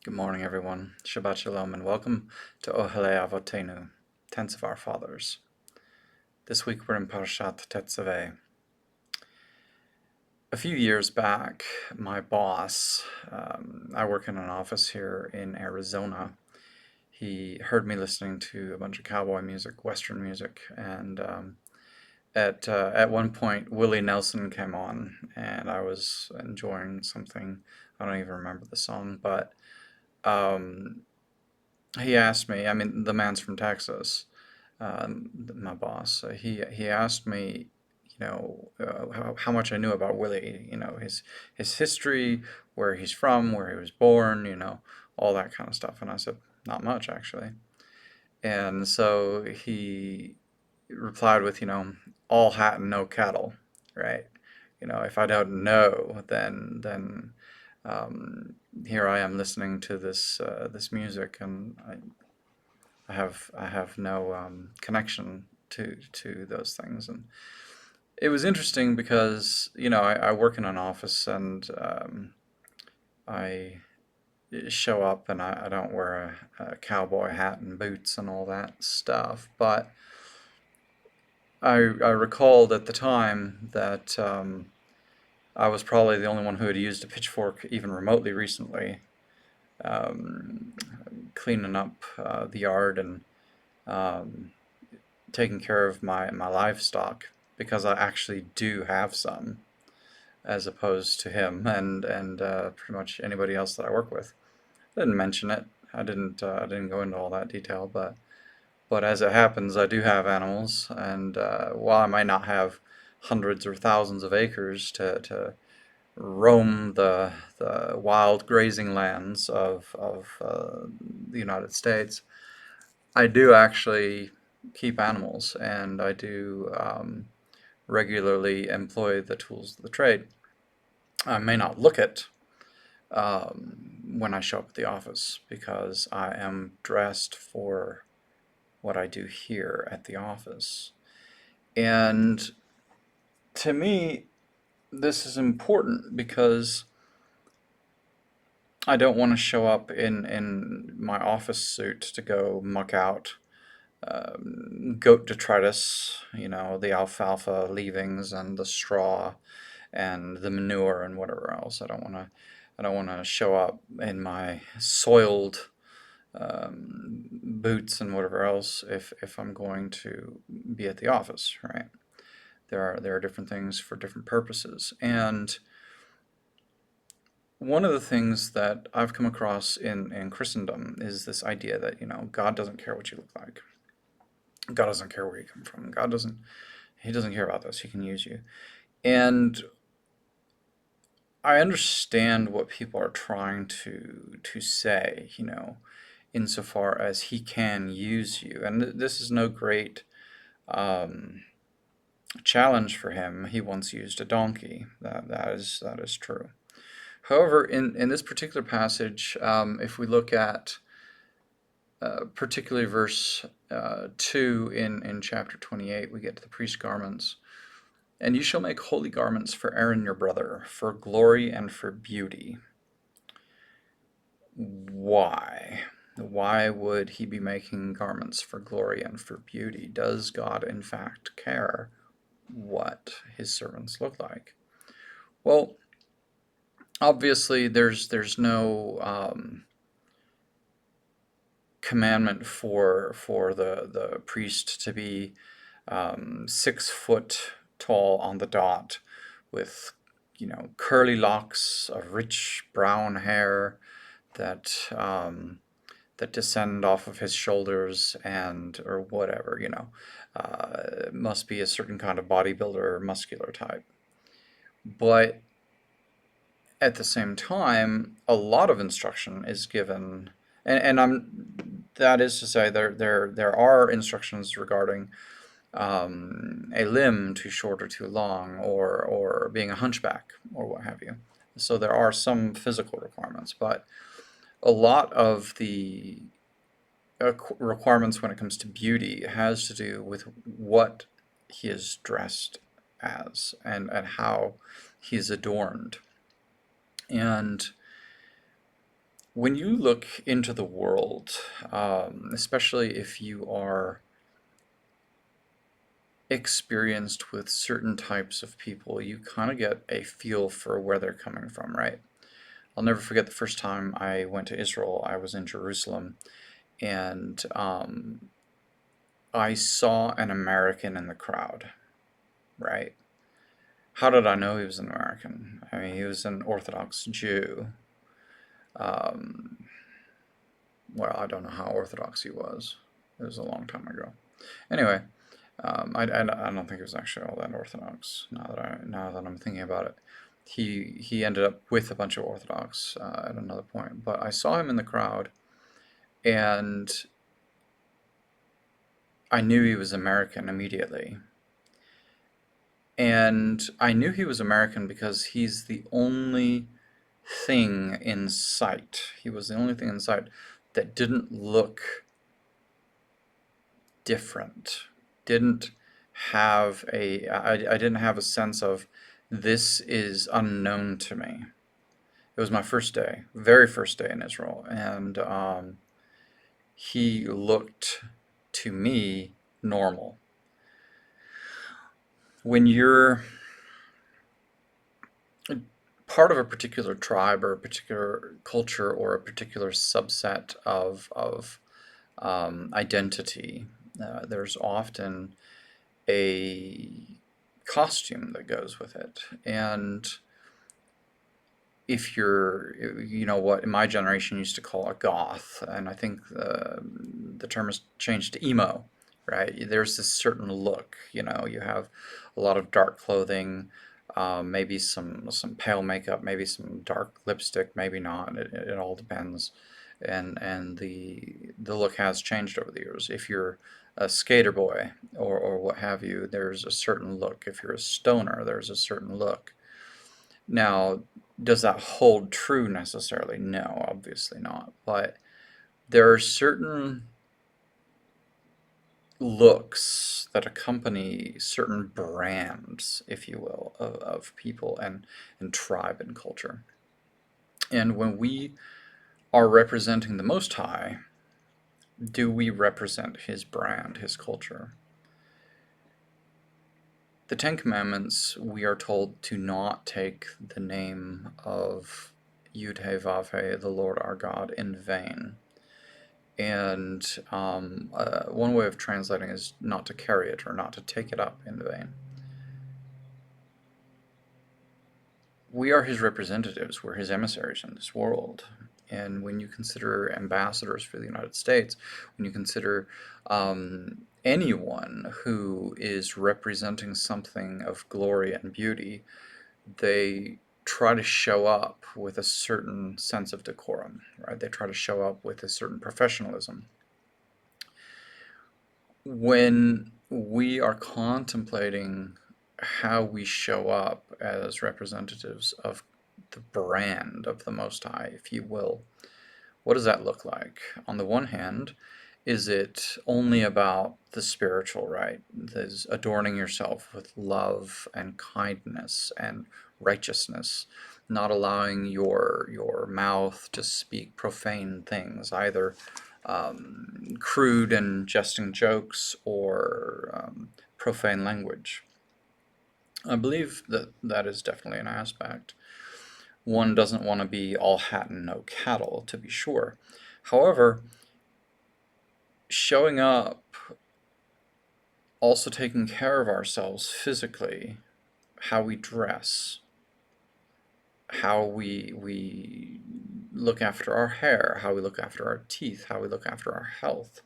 Good morning, everyone. Shabbat Shalom, and welcome to Ohele Avotenu, Tents of Our Fathers. This week we're in Parshat Tetzaveh. A few years back, my boss, I work in an office here in Arizona. He heard me listening to a bunch of cowboy music, Western music, and at one point Willie Nelson came on, and I was enjoying something. I don't even remember the song, but um, he asked me. I mean, the man's from Texas, my boss. He asked me, how much I knew about Willie. His history, where he's from, where he was born. All that kind of stuff. And I said, not much actually. And so he replied with, all hat and no cattle, right? If I don't know, then um, here I am listening to this music, and I have no connection to those things. And it was interesting because I work in an office, and I show up, and I don't wear a cowboy hat and boots and all that stuff. But I recalled at the time that I was probably the only one who had used a pitchfork even remotely recently, um, cleaning up the yard and um, taking care of my livestock, because I actually do have some, as opposed to him and pretty much anybody else that I work with. I didn't mention it. I didn't go into all that detail, but as it happens, I do have animals, and while I might not have hundreds or thousands of acres to roam the wild grazing lands of the United States, I do actually keep animals, and I do regularly employ the tools of the trade. I may not look it when I show up at the office, because I am dressed for what I do here at the office. And to me, this is important because I don't want to show up in my office suit to go muck out goat detritus, the alfalfa leavings and the straw and the manure and whatever else. I don't want to show up in my soiled boots and whatever else if I'm going to be at the office, right? There are different things for different purposes. And one of the things that I've come across in Christendom is this idea that, God doesn't care what you look like. God doesn't care where you come from. He doesn't care about this. He can use you. And I understand what people are trying to say, insofar as he can use you. And this is no great um, challenge for him. He once used a donkey. That is true. However, in this particular passage, if we look at particularly verse 2 in chapter 28, we get to the priest garments. And you shall make holy garments for Aaron your brother, for glory and for beauty. Why? Why would he be making garments for glory and for beauty? Does God, in fact, care what his servants look like? Well, obviously, there's no commandment for the priest to be 6 foot tall on the dot, with curly locks of rich brown hair that that descend off of his shoulders, and or whatever. It must be a certain kind of bodybuilder or muscular type. But at the same time, a lot of instruction is given, and I'm that is to say, there are instructions regarding a limb too short or too long, or being a hunchback, or what have you. So there are some physical requirements, but a lot of the requirements when it comes to beauty has to do with what he is dressed as, and how he is adorned. And When you look into the world, especially if you are experienced with certain types of people, you kind of get a feel for where they're coming from, right? I'll never forget the first time I went to Israel. I was in Jerusalem, and I saw an American in the crowd, right? How did I know he was an American? I mean, he was an Orthodox Jew. Um, well, I don't know how Orthodox he was. It was a long time ago. Anyway, I don't think he was actually all that Orthodox. Now that I'm thinking about it, he ended up with a bunch of Orthodox at another point. But I saw him in the crowd, and I knew he was American immediately. And I knew he was American because he's the only thing in sight. He was the only thing in sight that didn't look different. Didn't have I didn't have a sense of this is unknown to me. It was my first day, very first day in Israel, and he looked to me normal. When you're part of a particular tribe or a particular culture or a particular subset of identity, there's often a costume that goes with it. And if you're, you know, what in my generation used to call a goth, and I think the term has changed to emo, right? There's this certain look, you know, you have a lot of dark clothing, maybe some pale makeup, maybe some dark lipstick, maybe not. It all depends, and the look has changed over the years. If you're a skater boy or what have you, there's a certain look. If you're a stoner, there's a certain look. Now, does that hold true necessarily? No, obviously not. But there are certain looks that accompany certain brands, if you will, of people and tribe and culture. And when we are representing the Most High, do we represent His brand, His culture? The Ten Commandments, we are told to not take the name of Yud He Vav He, the Lord our God, in vain. And one way of translating is not to carry it or not to take it up in vain. We are his representatives, we're his emissaries in this world. And when you consider ambassadors for the United States, when you consider anyone who is representing something of glory and beauty, they try to show up with a certain sense of decorum, right? They try to show up with a certain professionalism. When we are contemplating how we show up as representatives of the brand of the Most High, if you will, what does that look like? On the one hand, is it only about the spiritual, right? There's adorning yourself with love and kindness and righteousness, not allowing your mouth to speak profane things, either crude and jesting jokes or profane language. I believe that that is definitely an aspect. One doesn't want to be all hat and no cattle, to be sure. However, showing up, also taking care of ourselves physically, how we dress, how we look after our hair, how we look after our teeth, how we look after our health.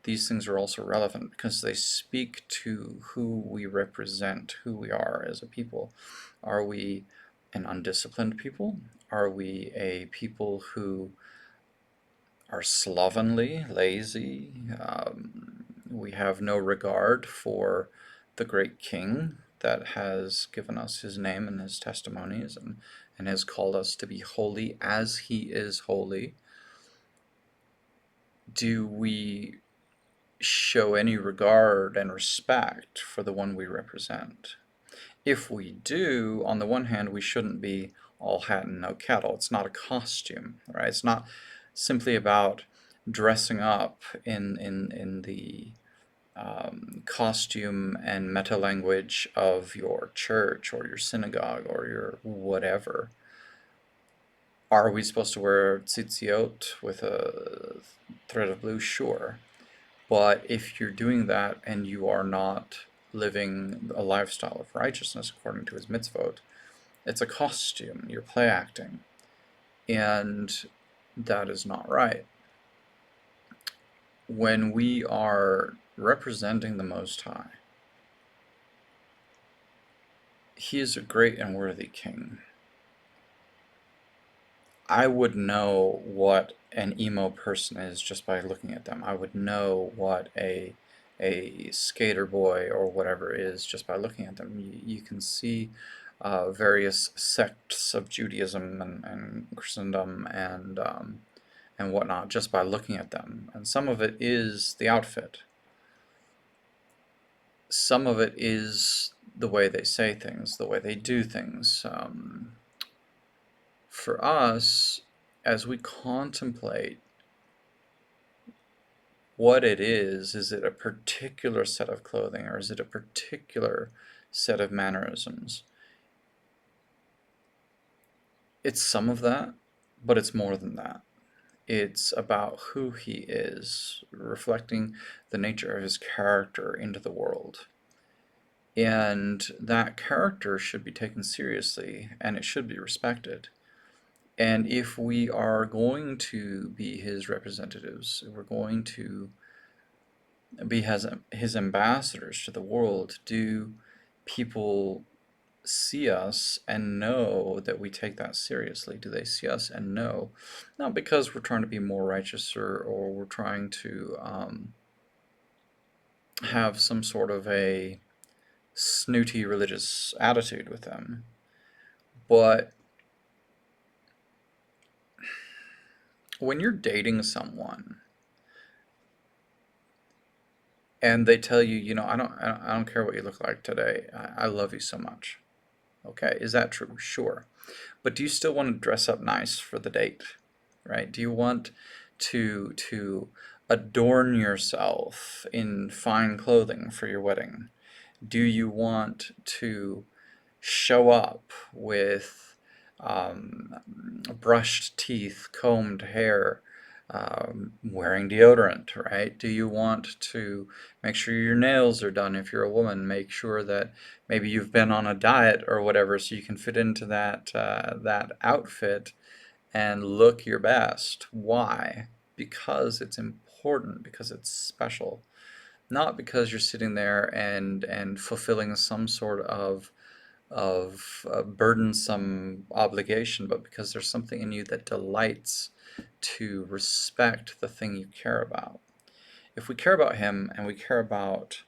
These things are also relevant because they speak to who we represent, who we are as a people. Are we an undisciplined people? Are we a people who are slovenly, lazy? We have no regard for the great King that has given us his name and his testimonies and has called us to be holy as he is holy. Do we show any regard and respect for the one we represent? If we do, on the one hand, we shouldn't be all hat and no cattle. It's not a costume, right? It's not simply about dressing up in the costume and meta language of your church or your synagogue or your whatever. Are we supposed to wear tzitziot with a thread of blue? Sure. But if you're doing that and you are not living a lifestyle of righteousness according to his mitzvot, it's a costume. You're play acting. And that is not right. When we are representing the Most High, he is a great and worthy king. I would know what an emo person is just by looking at them. I would know what a skater boy or whatever is just by looking at them. You can see various sects of Judaism and Christendom and whatnot just by looking at them. And some of it is the outfit. Some of it is the way they say things, the way they do things. For us, as we contemplate what it is it a particular set of clothing or is it a particular set of mannerisms? It's some of that, but it's more than that. It's about who he is, reflecting the nature of his character into the world. And that character should be taken seriously and it should be respected. And if we are going to be his representatives, if we're going to be his ambassadors to the world, do people see us and know that we take that seriously? Do they see us and know? Not because we're trying to be more righteous or we're trying to have some sort of a snooty religious attitude with them, but when you're dating someone and they tell you, I don't care what you look like today. I love you so much. Okay, is that true? Sure. But do you still want to dress up nice for the date? Right? Do you want to adorn yourself in fine clothing for your wedding? Do you want to show up with brushed teeth, combed hair, wearing deodorant, right? Do you want to make sure your nails are done if you're a woman? Make sure that maybe you've been on a diet or whatever so you can fit into that outfit and look your best. Why? Because it's important, because it's special. Not because you're sitting there and fulfilling some sort of burdensome obligation, but because there's something in you that delights to respect the thing you care about. If we care about him and we care about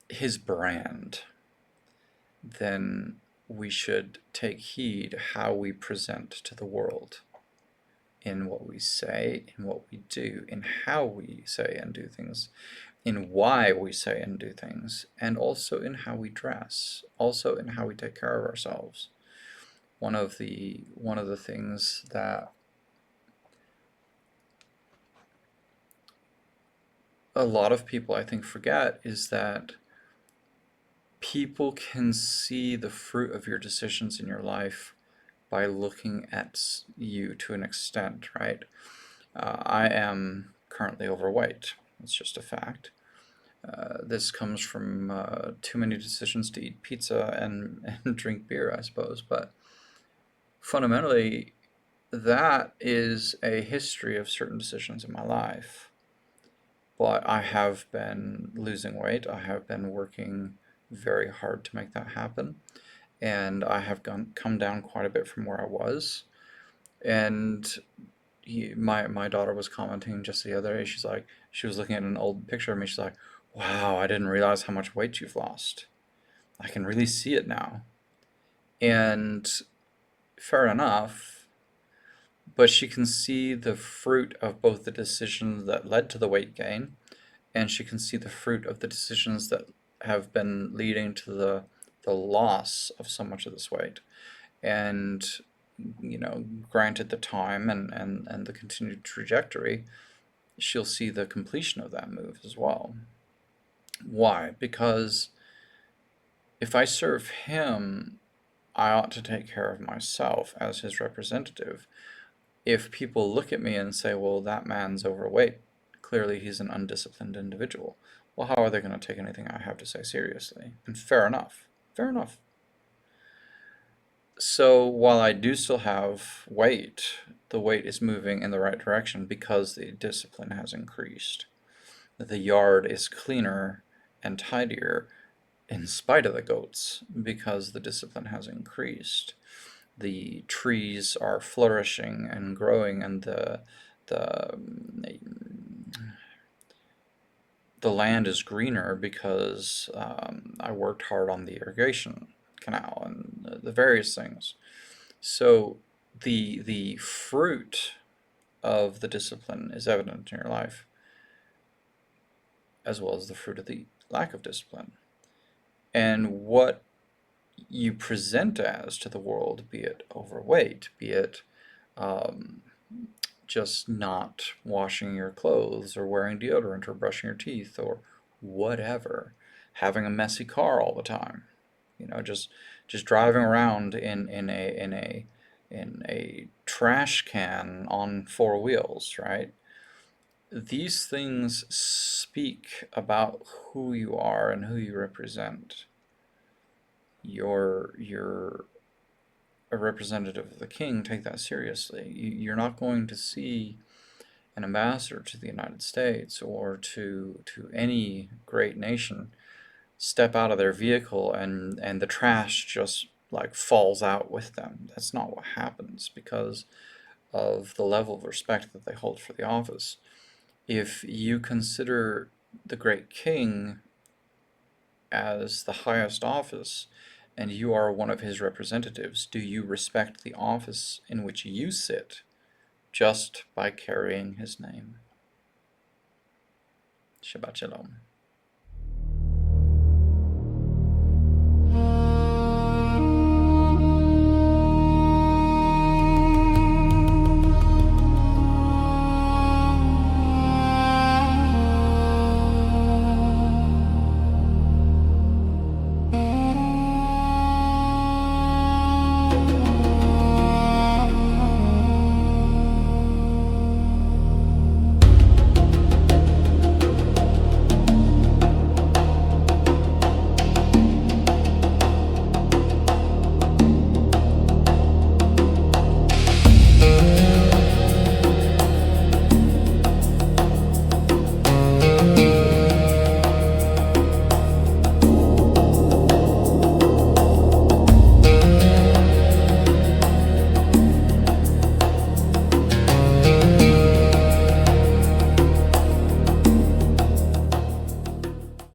his brand, then we should take heed how we present to the world in what we say, in what we do, in how we say and do things, in why we say and do things, and also in how we dress, also in how we take care of ourselves. One of the things that a lot of people I think forget is that people can see the fruit of your decisions in your life by looking at you to an extent, right? I am currently overweight. It's just a fact. This comes from too many decisions to eat pizza and drink beer, I suppose. But fundamentally, that is a history of certain decisions in my life. But I have been losing weight. I have been working very hard to make that happen. And I have come down quite a bit from where I was. And my daughter was commenting just the other day. She was looking at an old picture of me. She's like, wow, I didn't realize how much weight you've lost. I can really see it now. And fair enough, but she can see the fruit of both the decisions that led to the weight gain, and she can see the fruit of the decisions that have been leading to the loss of so much of this weight. And, granted the time and the continued trajectory, she'll see the completion of that move as well. Why? Because if I serve him, I ought to take care of myself as his representative. If people look at me and say, well, that man's overweight, clearly he's an undisciplined individual, well, how are they going to take anything I have to say seriously? And fair enough. Fair enough. So while I do still have weight, the weight is moving in the right direction because the discipline has increased. The yard is cleaner and tidier in spite of the goats because the discipline has increased. The trees are flourishing and growing, and the the land is greener because I worked hard on the irrigation canal and the various things. So the fruit of the discipline is evident in your life, as well as the fruit of the lack of discipline. And what you present as to the world, be it overweight, be it um, just not washing your clothes or wearing deodorant or brushing your teeth or whatever, having a messy car all the time, just driving around in a trash can on four wheels, right? These things speak about who you are and who you represent. You're a representative of the king. Take that seriously. You're not going to see an ambassador to the United States or to any great nation step out of their vehicle and the trash just like falls out with them. That's not what happens because of the level of respect that they hold for the office. If you consider the great king as the highest office and you are one of his representatives, do you respect the office in which you sit just by carrying his name? Shabbat Shalom.